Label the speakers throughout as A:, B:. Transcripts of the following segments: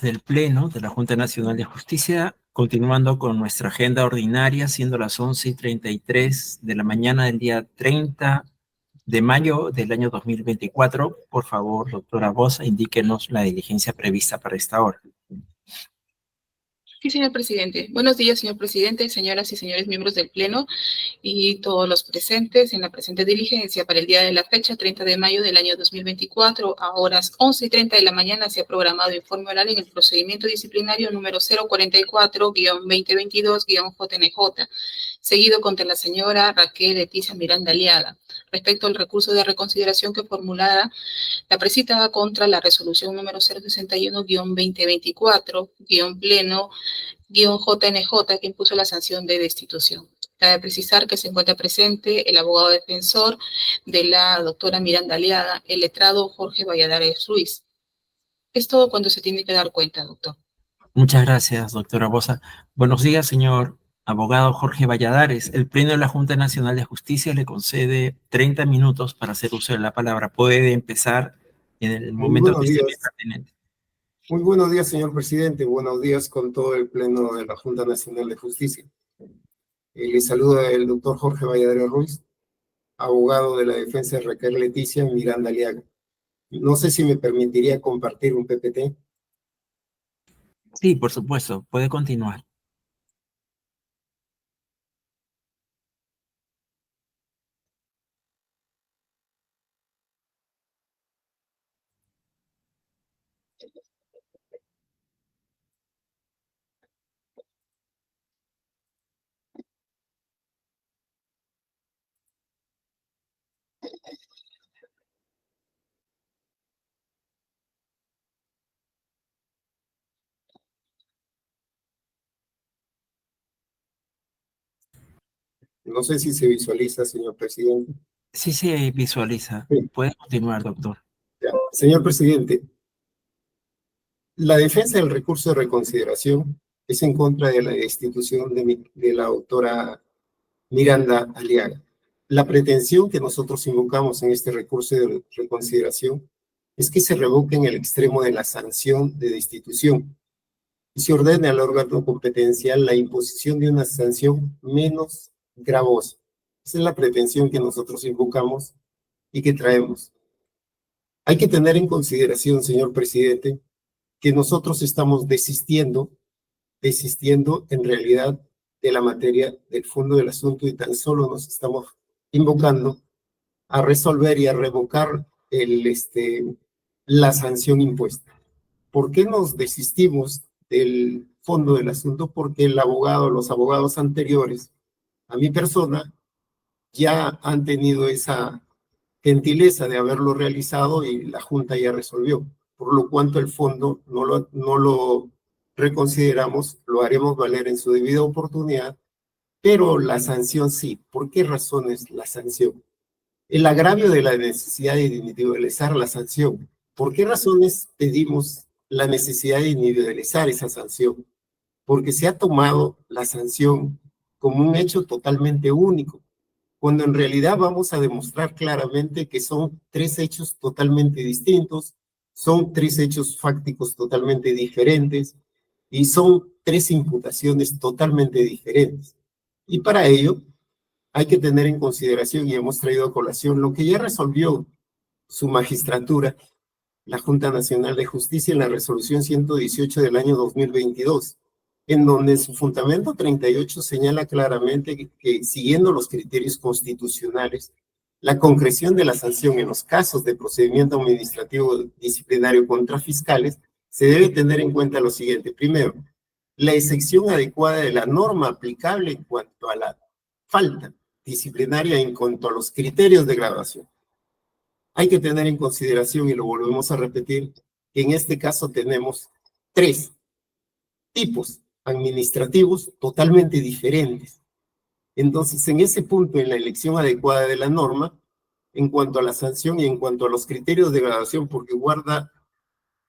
A: del Pleno de la Junta Nacional de Justicia, continuando con nuestra agenda ordinaria, siendo las 11:33 de la mañana del día 30 de mayo del año 2024. Por favor, doctora Bosa, indíquenos la diligencia prevista para esta hora.
B: Sí, señor presidente. Buenos días, señor presidente, señoras y señores miembros del Pleno y todos los presentes en la presente diligencia para el día de la fecha 30 de mayo del año 2024 a horas 11:30 de la mañana se ha programado informe oral en el procedimiento disciplinario número 044-2022-JNJ, seguido contra la señora Raquel Leticia Miranda Aliaga, respecto al recurso de reconsideración que formulara la precitada contra la resolución número 061-2024-Pleno-JNJ que impuso la sanción de destitución. Cabe precisar que se encuentra presente el abogado defensor de la doctora Miranda Aliaga, el letrado Jorge Valladares Ruiz. Es todo cuando se tiene que dar cuenta, doctor.
A: Muchas gracias, doctora Bosa. Buenos días, señor abogado Jorge Valladares. El Pleno de la Junta Nacional de Justicia le concede 30 minutos para hacer uso de la palabra. Puede empezar en el momento que esté pertinente.
C: Muy buenos días, señor presidente. Buenos días con todo el Pleno de la Junta Nacional de Justicia. Le saluda el doctor Jorge Valladares Ruiz, abogado de la defensa de Raquel Leticia Miranda Aliaga. No sé si me permitiría compartir un PPT.
A: Sí, por supuesto. Puede continuar.
C: No sé si se visualiza, señor presidente.
A: Sí se visualiza.
C: Sí.
A: Puede continuar, doctor.
C: Ya. Señor presidente, la defensa del recurso de reconsideración es en contra de la destitución de la doctora Miranda Aliaga. La pretensión que nosotros invocamos en este recurso de reconsideración es que se revoque en el extremo de la sanción de destitución y se ordene al órgano competencial la imposición de una sanción menos gravosa. Esa es la pretensión que nosotros invocamos y que traemos. Hay que tener en consideración, señor presidente, que nosotros estamos desistiendo en realidad de la materia del fondo del asunto y tan solo nos estamos invocando a resolver y a revocar la sanción impuesta. ¿Por qué nos desistimos del fondo del asunto? Porque los abogados anteriores a mi persona ya han tenido esa gentileza de haberlo realizado y la Junta ya resolvió, por lo cuanto el fondo no lo reconsideramos, lo haremos valer en su debida oportunidad, pero la sanción sí. ¿Por qué razones la sanción? El agravio de la necesidad de individualizar la sanción. ¿Por qué razones pedimos la necesidad de individualizar esa sanción? Porque se ha tomado la sanción como un hecho totalmente único, cuando en realidad vamos a demostrar claramente que son tres hechos totalmente distintos, son tres hechos fácticos totalmente diferentes y son tres imputaciones totalmente diferentes. Y para ello hay que tener en consideración, y hemos traído a colación, lo que ya resolvió su magistratura, la Junta Nacional de Justicia, en la resolución 118 del año 2022, en donde en su fundamento 38 señala claramente que siguiendo los criterios constitucionales, la concreción de la sanción en los casos de procedimiento administrativo disciplinario contra fiscales se debe tener en cuenta lo siguiente. Primero, la excepción adecuada de la norma aplicable en cuanto a la falta disciplinaria en cuanto a los criterios de graduación. Hay que tener en consideración, y lo volvemos a repetir, que en este caso tenemos tres tipos administrativos totalmente diferentes. Entonces, en ese punto, en la elección adecuada de la norma, en cuanto a la sanción y en cuanto a los criterios de graduación, porque guarda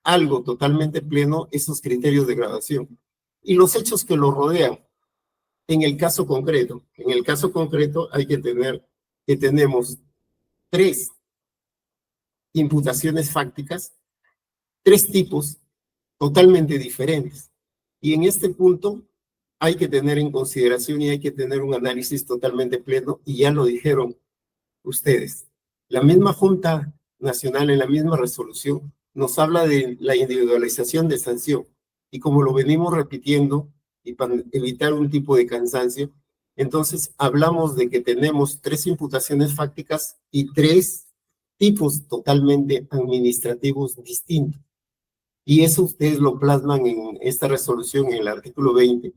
C: algo totalmente pleno, esos criterios de graduación. Y los hechos que lo rodean, en el caso concreto hay que tener que tenemos tres imputaciones fácticas, tres tipos totalmente diferentes. Y en este punto hay que tener en consideración y hay que tener un análisis totalmente pleno, y ya lo dijeron ustedes. La misma Junta Nacional en la misma resolución nos habla de la individualización de sanción, y como lo venimos repitiendo y para evitar un tipo de cansancio, entonces hablamos de que tenemos 3 imputaciones fácticas y 3 tipos totalmente administrativos distintos. Y eso ustedes lo plasman en esta resolución, en el artículo 20,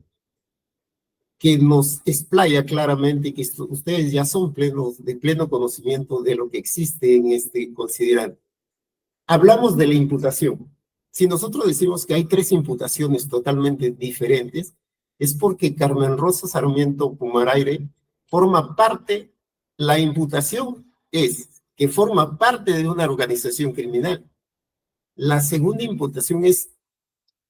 C: que nos explaya claramente que ustedes ya son de pleno conocimiento de lo que existe en este considerando. Hablamos de la imputación. Si nosotros decimos que hay 3 imputaciones totalmente diferentes, es porque Carmen Rosa Sarmiento Pumaraire forma parte, la imputación es que forma parte de una organización criminal. La segunda imputación es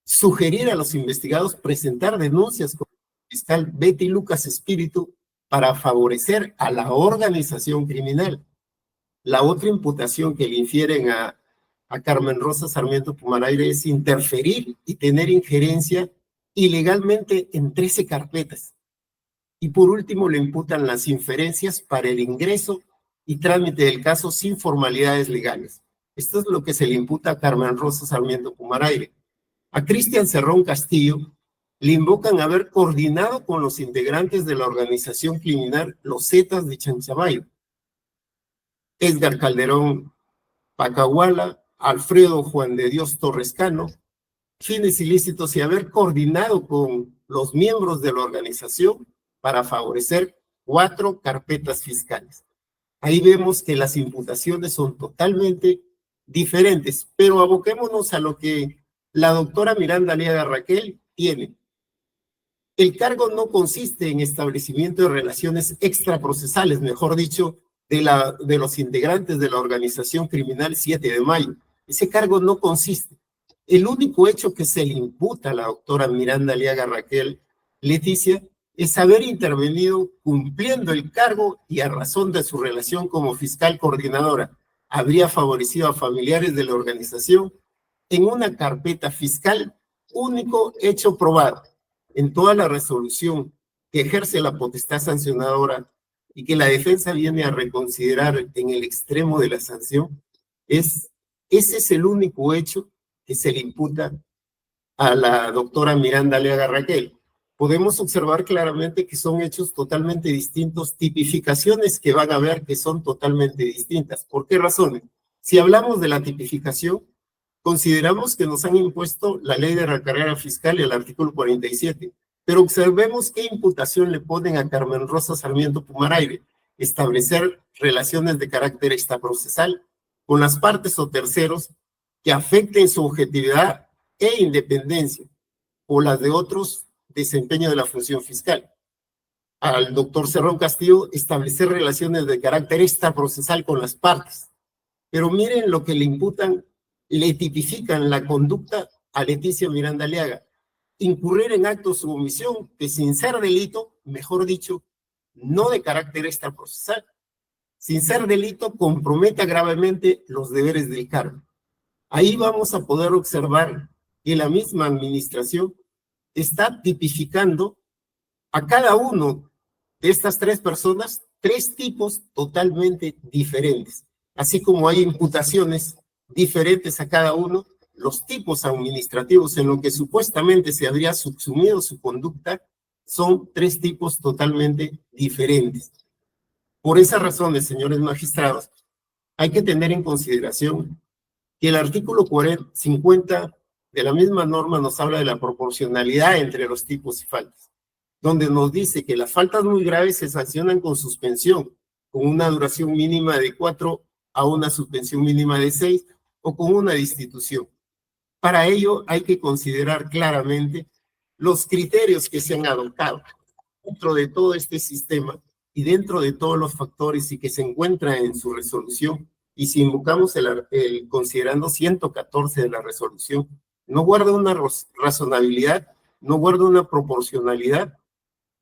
C: sugerir a los investigados presentar denuncias contra el fiscal Betty Lucas Espíritu para favorecer a la organización criminal. La otra imputación que le infieren a Carmen Rosa Sarmiento Pumaraire es interferir y tener injerencia ilegalmente en 13 carpetas. Y por último le imputan las inferencias para el ingreso y trámite del caso sin formalidades legales. Esto es lo que se le imputa a Carmen Rosa Sarmiento Pumaraire. A Cristian Cerrón Castillo le invocan haber coordinado con los integrantes de la organización criminal Los Zetas de Chanchamayo, Edgar Calderón Pacahuala, Alfredo Juan de Dios Torrescano, fines ilícitos, y haber coordinado con los miembros de la organización para favorecer 4 carpetas fiscales. Ahí vemos que las imputaciones son totalmente diferentes, pero aboquémonos a lo que la doctora Miranda Aliaga Raquel tiene. El cargo no consiste en establecimiento de relaciones extraprocesales, mejor dicho, de los integrantes de la organización criminal 7 de mayo. Ese cargo no consiste. El único hecho que se le imputa a la doctora Miranda Aliaga Raquel Leticia es haber intervenido cumpliendo el cargo y a razón de su relación como fiscal coordinadora. Habría favorecido a familiares de la organización en una carpeta fiscal, único hecho probado en toda la resolución que ejerce la potestad sancionadora y que la defensa viene a reconsiderar en el extremo de la sanción. Ese es el único hecho que se le imputa a la doctora Miranda Aliaga Raquel. Podemos observar claramente que son hechos totalmente distintos, tipificaciones que van a ver que son totalmente distintas. ¿Por qué razones? Si hablamos de la tipificación, consideramos que nos han impuesto la ley de recarga fiscal y el artículo 47, pero observemos qué imputación le ponen a Carmen Rosa Sarmiento Pumaraire: establecer relaciones de carácter extraprocesal con las partes o terceros que afecten su objetividad e independencia o las de otros desempeño de la función fiscal. Al doctor Cerrón Castillo, establecer relaciones de carácter extraprocesal con las partes. Pero miren lo que le imputan, le tipifican la conducta a Leticia Miranda Aliaga: incurrir en actos u omisión que, sin ser delito, mejor dicho, no de carácter extraprocesal, sin ser delito, comprometa gravemente los deberes del cargo. Ahí vamos a poder observar que la misma administración está tipificando a cada uno de estas 3 personas 3 tipos totalmente diferentes. Así como hay imputaciones diferentes a cada uno, los tipos administrativos en lo que supuestamente se habría subsumido su conducta son 3 tipos totalmente diferentes. Por esas razones, señores magistrados, hay que tener en consideración que el artículo 50 de la misma norma nos habla de la proporcionalidad entre los tipos y faltas, donde nos dice que las faltas muy graves se sancionan con suspensión, con una duración mínima de 4 a una suspensión mínima de 6 o con una destitución. Para ello hay que considerar claramente los criterios que se han adoptado dentro de todo este sistema y dentro de todos los factores y que se encuentra en su resolución. Y si invocamos el considerando 114 de la resolución, no guarda una razonabilidad, no guarda una proporcionalidad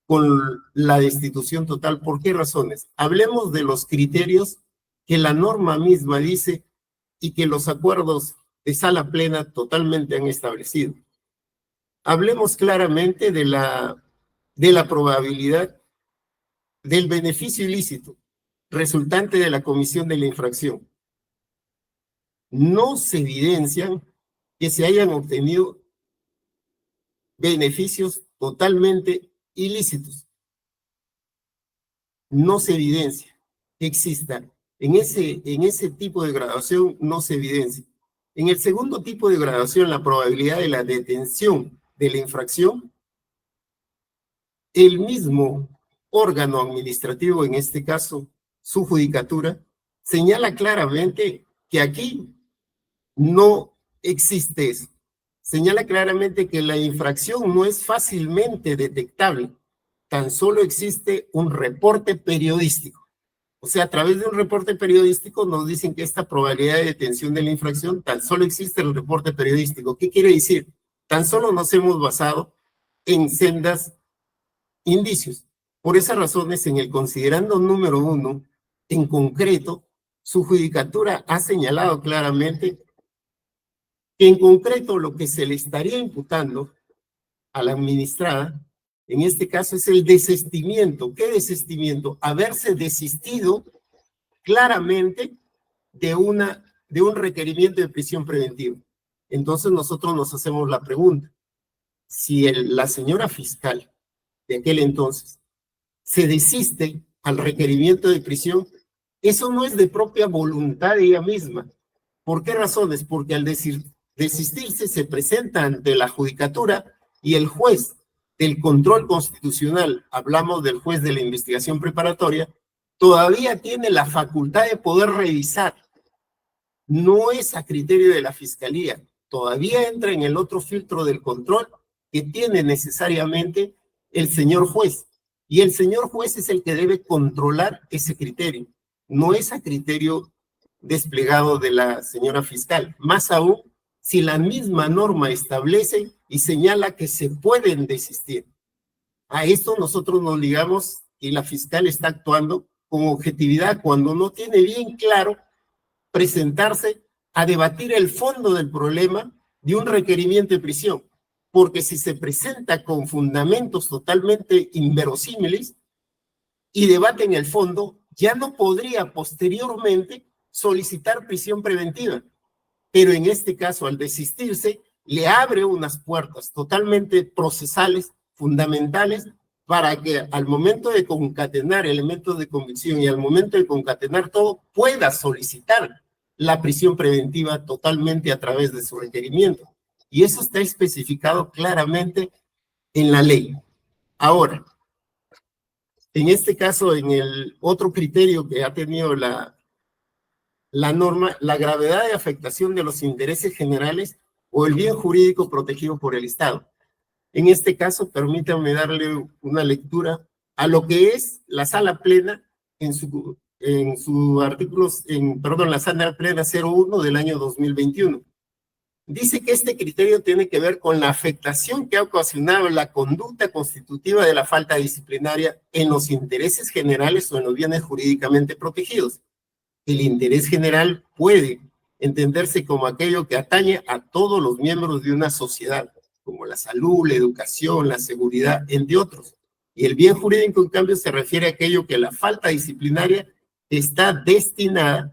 C: con la destitución total. ¿Por qué razones? Hablemos de los criterios que la norma misma dice y que los acuerdos de sala plena totalmente han establecido. Hablemos claramente de la probabilidad del beneficio ilícito resultante de la comisión de la infracción. No se evidencian que se hayan obtenido beneficios totalmente ilícitos. No se evidencia que exista. En ese tipo de graduación no se evidencia. En el segundo tipo de graduación, la probabilidad de la detención de la infracción, el mismo órgano administrativo, en este caso su judicatura, señala claramente que aquí no existe eso. Señala claramente que la infracción no es fácilmente detectable, tan solo existe un reporte periodístico. O sea, a través de un reporte periodístico nos dicen que esta probabilidad de detención de la infracción tan solo existe el reporte periodístico. ¿Qué quiere decir? Tan solo nos hemos basado en sendas indicios. Por esas razones, en el considerando número 1, en concreto, su judicatura ha señalado claramente que en concreto lo que se le estaría imputando a la administrada, en este caso, es el desistimiento. ¿Qué desistimiento? Haberse desistido claramente de un requerimiento de prisión preventiva. Entonces nosotros nos hacemos la pregunta, si la señora fiscal de aquel entonces se desiste al requerimiento de prisión, eso no es de propia voluntad de ella misma. ¿Por qué razones? Porque al desistirse se presenta ante la judicatura y el juez del control constitucional, hablamos del juez de la investigación preparatoria, todavía tiene la facultad de poder revisar. No es a criterio de la fiscalía, todavía entra en el otro filtro del control que tiene necesariamente el señor juez. Y el señor juez es el que debe controlar ese criterio. No es a criterio desplegado de la señora fiscal. Más aún, si la misma norma establece y señala que se pueden desistir. A esto nosotros nos ligamos y la fiscal está actuando con objetividad cuando no tiene bien claro presentarse a debatir el fondo del problema de un requerimiento de prisión. Porque si se presenta con fundamentos totalmente inverosímiles y debate en el fondo, ya no podría posteriormente solicitar prisión preventiva. Pero en este caso, al desistirse, le abre unas puertas totalmente procesales, fundamentales, para que al momento de concatenar elementos de convicción y al momento de concatenar todo, pueda solicitar la prisión preventiva totalmente a través de su requerimiento. Y eso está especificado claramente en la ley. Ahora, en este caso, en el otro criterio que ha tenido la norma, la gravedad de afectación de los intereses generales o el bien jurídico protegido por el Estado. En este caso, permítanme darle una lectura a lo que es la sala plena en su artículo, la sala plena 01 del año 2021. Dice que este criterio tiene que ver con la afectación que ha ocasionado la conducta constitutiva de la falta disciplinaria en los intereses generales o en los bienes jurídicamente protegidos. El interés general puede entenderse como aquello que atañe a todos los miembros de una sociedad, como la salud, la educación, la seguridad, entre otros. Y el bien jurídico, en cambio, se refiere a aquello que la falta disciplinaria está destinada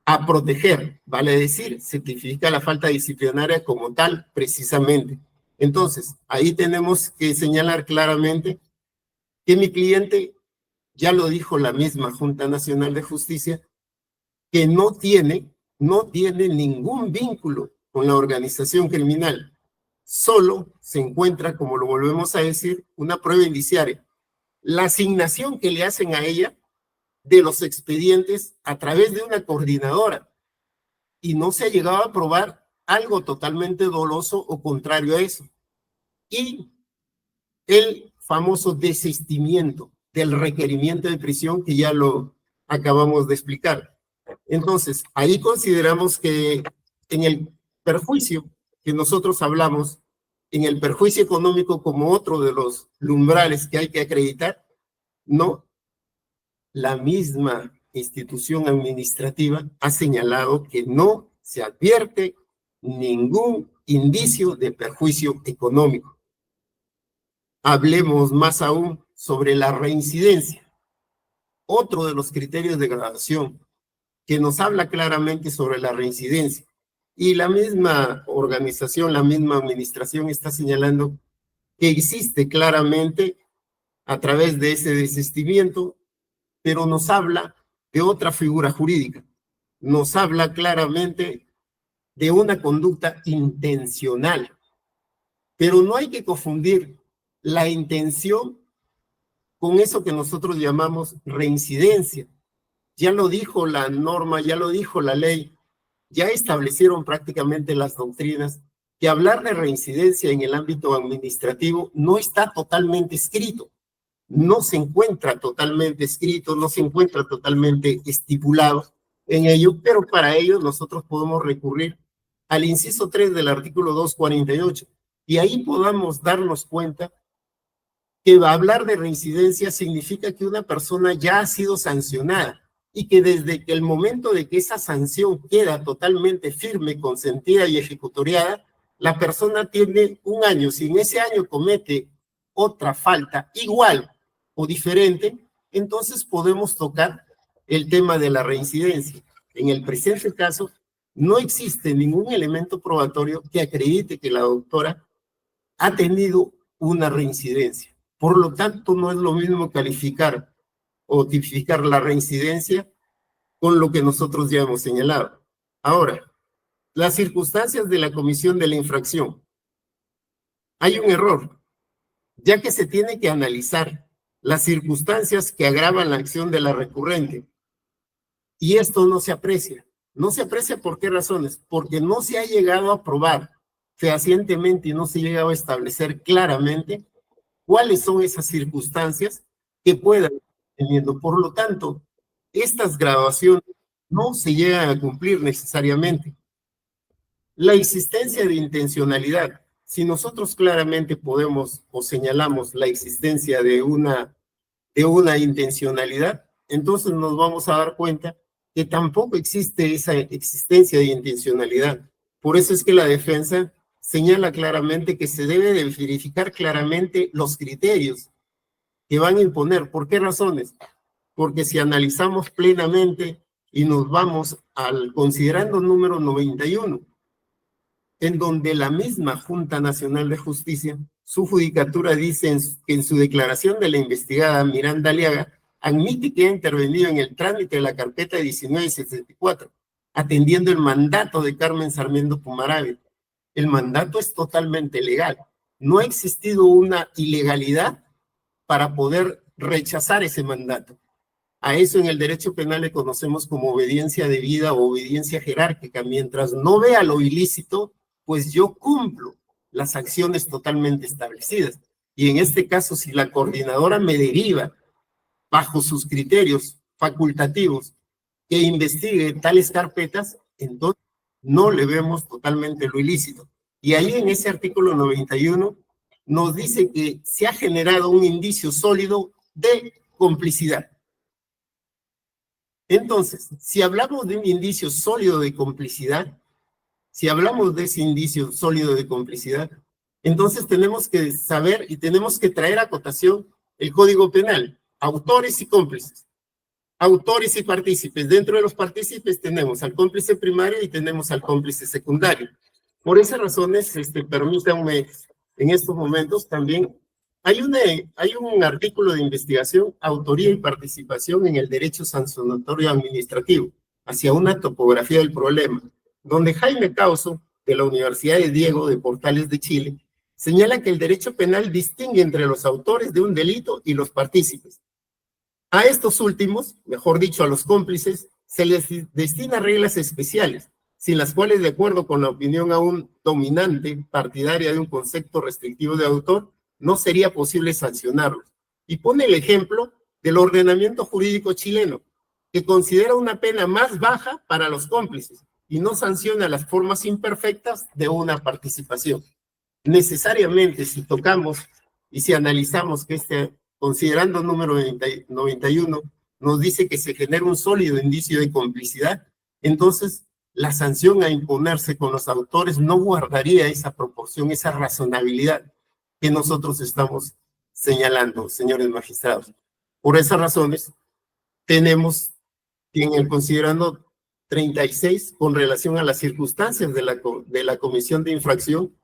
C: a proteger, vale decir, se tipifica la falta disciplinaria como tal, precisamente. Entonces, ahí tenemos que señalar claramente que mi cliente, ya lo dijo la misma Junta Nacional de Justicia, que no tiene ningún vínculo con la organización criminal. Solo se encuentra, como lo volvemos a decir, una prueba indiciaria. La asignación que le hacen a ella de los expedientes a través de una coordinadora y no se ha llegado a probar algo totalmente doloso o contrario a eso. Y el famoso desistimiento del requerimiento de prisión que ya lo acabamos de explicar. Entonces, ahí consideramos que en el perjuicio que nosotros hablamos, en el perjuicio económico como otro de los umbrales que hay que acreditar, no, la misma institución administrativa ha señalado que no se advierte ningún indicio de perjuicio económico. Hablemos más aún sobre la reincidencia, otro de los criterios de graduación que nos habla claramente sobre la reincidencia. Y la misma organización, la misma administración está señalando que existe claramente a través de ese desistimiento, pero nos habla de otra figura jurídica. Nos habla claramente de una conducta intencional. Pero no hay que confundir la intención con eso que nosotros llamamos reincidencia. Ya lo dijo la norma, ya lo dijo la ley, ya establecieron prácticamente las doctrinas que hablar de reincidencia en el ámbito administrativo no está totalmente escrito, no se encuentra totalmente escrito, no se encuentra totalmente estipulado en ello, pero para ello nosotros podemos recurrir al inciso 3 del artículo 248 y ahí podamos darnos cuenta que hablar de reincidencia significa que una persona ya ha sido sancionada y que desde que el momento de que esa sanción queda totalmente firme, consentida y ejecutoriada, la persona tiene un año. Si en ese año comete otra falta igual o diferente, entonces podemos tocar el tema de la reincidencia. En el presente caso, no existe ningún elemento probatorio que acredite que la doctora ha tenido una reincidencia. Por lo tanto, no es lo mismo calificar o tipificar la reincidencia con lo que nosotros ya hemos señalado. Ahora, las circunstancias de la comisión de la infracción. Hay un error, ya que se tiene que analizar las circunstancias que agravan la acción de la recurrente. Y esto no se aprecia. No se aprecia ¿por qué razones? Porque no se ha llegado a probar fehacientemente y no se ha llegado a establecer claramente cuáles son esas circunstancias que puedan estar teniendo. Por lo tanto, estas graduaciones no se llegan a cumplir necesariamente. La existencia de intencionalidad. Si nosotros claramente podemos o señalamos la existencia de una intencionalidad, entonces nos vamos a dar cuenta que tampoco existe esa existencia de intencionalidad. Por eso es que la defensa señala claramente que se debe de verificar claramente los criterios que van a imponer. ¿Por qué razones? Porque si analizamos plenamente y nos vamos al considerando número 91, en donde la misma Junta Nacional de Justicia, su judicatura dice que en su declaración de la investigada Miranda Aliaga, admite que ha intervenido en el trámite de la carpeta 1964, atendiendo el mandato de Carmen Sarmiento Pumarave. El mandato es totalmente legal. No ha existido una ilegalidad para poder rechazar ese mandato. A eso en el derecho penal le conocemos como obediencia debida o obediencia jerárquica. Mientras no vea lo ilícito, pues yo cumplo las acciones totalmente establecidas. Y en este caso, si la coordinadora me deriva bajo sus criterios facultativos que investigue tales carpetas, entonces no le vemos totalmente lo ilícito. Y ahí en ese artículo 91 nos dice que se ha generado un indicio sólido de complicidad. Entonces, si hablamos de un indicio sólido de complicidad, si hablamos de ese indicio sólido de complicidad, entonces tenemos que saber y tenemos que traer a cotación el Código Penal, autores y cómplices, autores y partícipes. Dentro de los partícipes tenemos al cómplice primario y tenemos al cómplice secundario. Por esas razones, permítanme en estos momentos también, hay un artículo de investigación, autoría y participación en el derecho sancionatorio administrativo, hacia una topografía del problema, donde Jaime Causo, de la Universidad de Diego de Portales de Chile, señala que el derecho penal distingue entre los autores de un delito y los partícipes. A estos últimos, mejor dicho, a los cómplices, se les destina reglas especiales, sin las cuales, de acuerdo con la opinión aún dominante, partidaria de un concepto restrictivo de autor, no sería posible sancionarlos. Y pone el ejemplo del ordenamiento jurídico chileno, que considera una pena más baja para los cómplices y no sanciona las formas imperfectas de una participación. Necesariamente, si tocamos y si analizamos que considerando número 91, nos dice que se genera un sólido indicio de complicidad, entonces la sanción a imponerse con los autores no guardaría esa proporción, esa razonabilidad que nosotros estamos señalando, señores magistrados. Por esas razones, tenemos que en el considerando 36, con relación a las circunstancias de la comisión de infracción,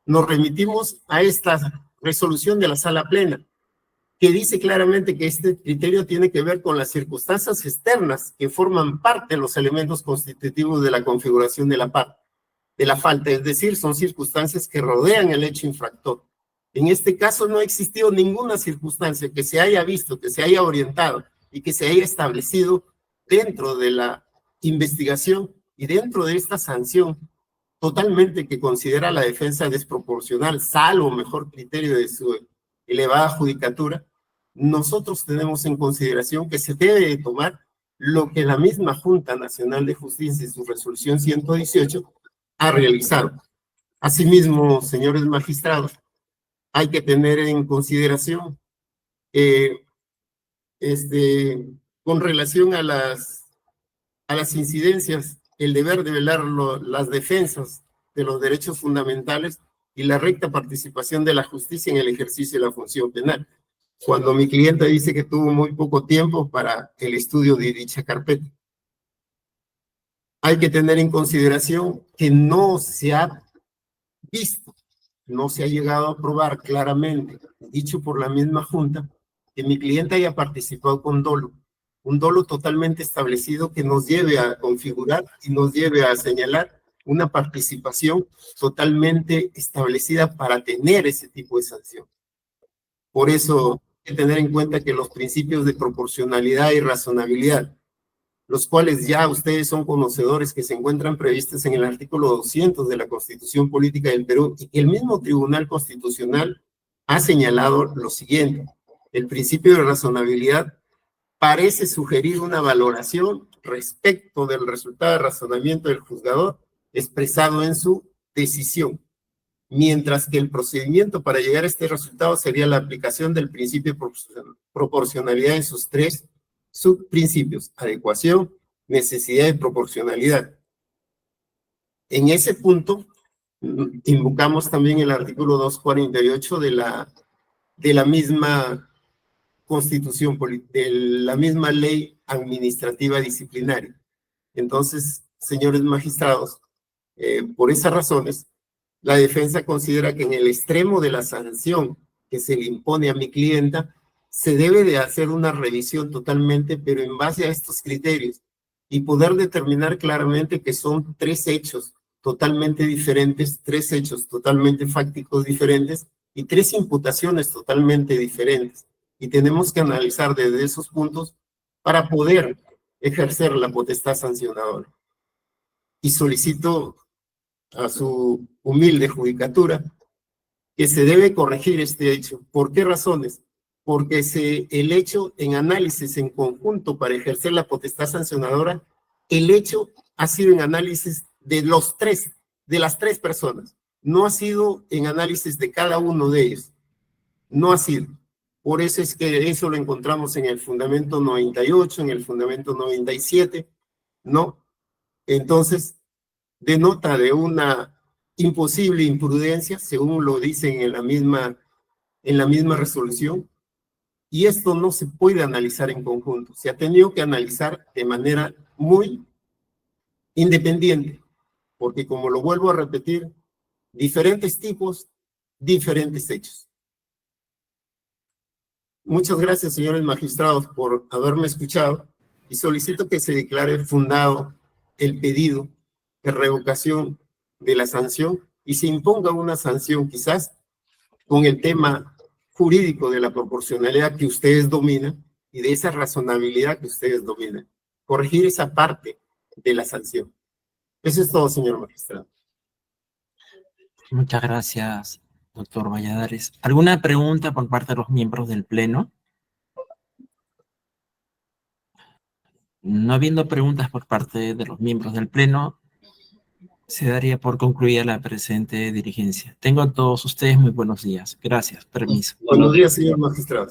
C: nos remitimos a esta resolución de la sala plena, que dice claramente que este criterio tiene que ver con las circunstancias externas que forman parte de los elementos constitutivos de la configuración de la falta, es decir, son circunstancias que rodean el hecho infractor. En este caso no ha existido ninguna circunstancia que se haya visto, que se haya orientado y que se haya establecido dentro de la investigación y dentro de esta sanción totalmente que considera la defensa desproporcional, salvo mejor criterio de su elevada judicatura. Nosotros tenemos en consideración que se debe de tomar lo que la misma Junta Nacional de Justicia en su resolución 118 ha realizado. Asimismo, señores magistrados, hay que tener en consideración con relación a las incidencias, el deber de velar las defensas de los derechos fundamentales y la recta participación de la justicia en el ejercicio de la función penal. Cuando mi cliente dice que tuvo muy poco tiempo para el estudio de dicha carpeta, hay que tener en consideración que no se ha visto, no se ha llegado a probar claramente, dicho por la misma Junta, que mi cliente haya participado con dolo, un dolo totalmente establecido que nos lleve a configurar y nos lleve a señalar una participación totalmente establecida para tener ese tipo de sanción. Por eso hay que tener en cuenta que los principios de proporcionalidad y razonabilidad, los cuales ya ustedes son conocedores que se encuentran previstos en el artículo 200 de la Constitución Política del Perú y que el mismo Tribunal Constitucional ha señalado lo siguiente: el principio de razonabilidad parece sugerir una valoración respecto del resultado de razonamiento del juzgador expresado en su decisión, mientras que el procedimiento para llegar a este resultado sería la aplicación del principio de proporcionalidad en sus tres subprincipios: adecuación, necesidad y proporcionalidad. En ese punto, invocamos también el artículo 248 de la misma Constitución, de la misma ley administrativa disciplinaria. Entonces, señores magistrados, por esas razones, la defensa considera que en el extremo de la sanción que se le impone a mi clienta, se debe de hacer una revisión totalmente, pero en base a estos criterios, y poder determinar claramente que son tres hechos totalmente diferentes, tres hechos totalmente fácticos diferentes, y tres imputaciones totalmente diferentes. Y tenemos que analizar desde esos puntos para poder ejercer la potestad sancionadora. Y solicito a su humilde judicatura que se debe corregir este hecho. ¿Por qué razones? Porque el hecho en análisis en conjunto para ejercer la potestad sancionadora, el hecho ha sido en análisis de las tres personas. No ha sido en análisis de cada uno de ellos. No ha sido. Por eso es que eso lo encontramos en el fundamento 98, en el fundamento 97, ¿no? Entonces, denota de una imposible imprudencia, según lo dicen en la misma resolución, y esto no se puede analizar en conjunto. Se ha tenido que analizar de manera muy independiente, porque como lo vuelvo a repetir, diferentes tipos, diferentes hechos. Muchas gracias, señores magistrados, por haberme escuchado y solicito que se declare fundado el pedido de revocación de la sanción y se imponga una sanción quizás con el tema jurídico de la proporcionalidad que ustedes dominan y de esa razonabilidad que ustedes dominan. Corregir esa parte de la sanción. Eso es todo, señor magistrado.
A: Muchas gracias, doctor Valladares. ¿Alguna pregunta por parte de los miembros del Pleno? No habiendo preguntas por parte de los miembros del Pleno, se daría por concluida la presente diligencia. Tengo a todos ustedes muy buenos días. Gracias. Permiso.
C: Buenos días, señor magistrado.